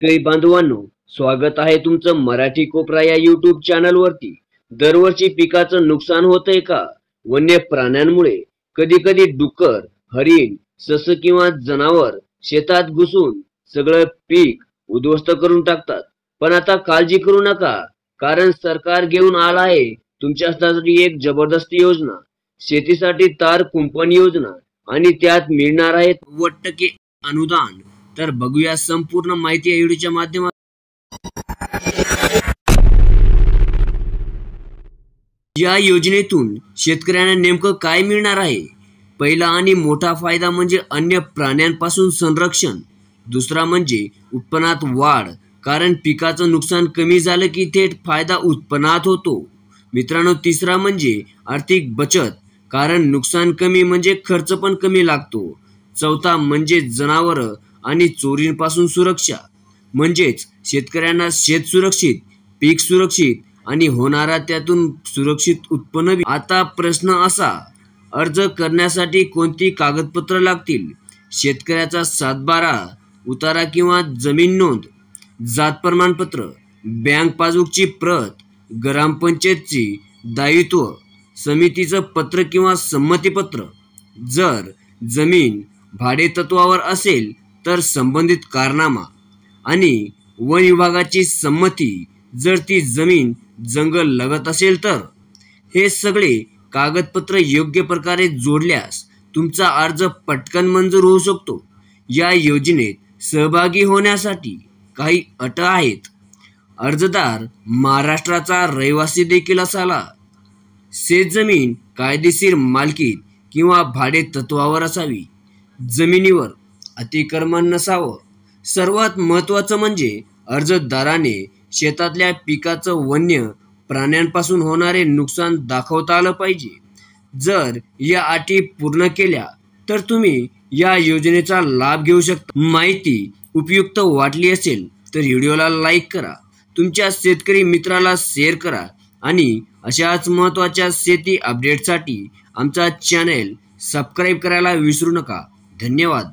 शेतकरी बांधवांनो, स्वागत आहे तुमचं मराठी कोपरा या युट्यूब चॅनल वरती। दरवर्षी पिकाचं नुकसान होतंय का? वन्य प्राण्यांमुळे कधी कधी डुक्कर, हरिण, सस किंवा जनावर शेतात घुसून सगळं पीक उद्ध्वस्त करून टाकतात। पण आता काळजी करू नका, कारण सरकार घेऊन आला आहे तुमच्यासाठी एक जबरदस्त योजना, शेतीसाठी तार कुंपण योजना। आणि त्यात मिळणार आहे 90% अनुदान। तर बघूया संपूर्ण माहिती या व्हिडिओच्या माध्यमातून। या योजनेतून शेतकऱ्यांना नेमकं काय मिळणार आहे? पहिला आणि मोठा फायदा म्हणजे अन्य प्राण्यांपासून संरक्षण। दुसरा म्हणजे उत्पन्नात वाढ, कारण पिकाचं नुकसान कमी झालं की थेट फायदा उत्पन्नात होतो। मित्रांनो, तिसरा म्हणजे आर्थिक बचत, कारण नुकसान कमी म्हणजे खर्च पण कमी लागतो। चौथा म्हणजे जनावरं आणि चोरींपासून सुरक्षा, म्हणजेच शेतकऱ्यांना शेत सुरक्षित, पीक सुरक्षित आणि होणारा त्यातून सुरक्षित उत्पन्न। आता प्रश्न असा, अर्ज करण्यासाठी कोणती कागदपत्र लागतील? शेतकऱ्याचा सातबारा, उतारा किंवा जमीन नोंद, जात प्रमाणपत्र, बँक पासबुकची प्रत, ग्रामपंचायतची दायित्व समितीचं पत्र किंवा संमतीपत्र। जर जमीन भाडेतत्वावर असेल तर संबंधित कारनामा आणि वन विभागाची संमती, जर ती जमीन जंगल लगत असेल तर। हे सगळे कागदपत्र योग्य प्रकारे जोडल्यास तुमचा अर्ज पटकन मंजूर होऊ शकतो। या योजनेत सहभागी होण्यासाठी काही अटी आहेत। अर्जदार महाराष्ट्राचा रहिवासी देखील असावा, शेतजमीन कायदेशीर मालकीत किंवा भाडेतत्वावर असावी, जमिनीवर अतिक्रमण नसावं। सर्वात महत्त्वाचं म्हणजे अर्जदाराने शेतातल्या पिकाचं वन्य प्राण्यांपासून होणारे नुकसान दाखवता आलं पाहिजे। जर या अटी पूर्ण केल्या तर तुम्ही या योजनेचा लाभ घेऊ शकता। माहिती उपयुक्त वाटली असेल तर व्हिडिओला लाईक करा, तुमच्या शेतकरी मित्राला शेअर करा आणि अशाच महत्त्वाच्या शेती अपडेटसाठी आमचा चॅनल सबस्क्राईब करायला विसरू नका। धन्यवाद।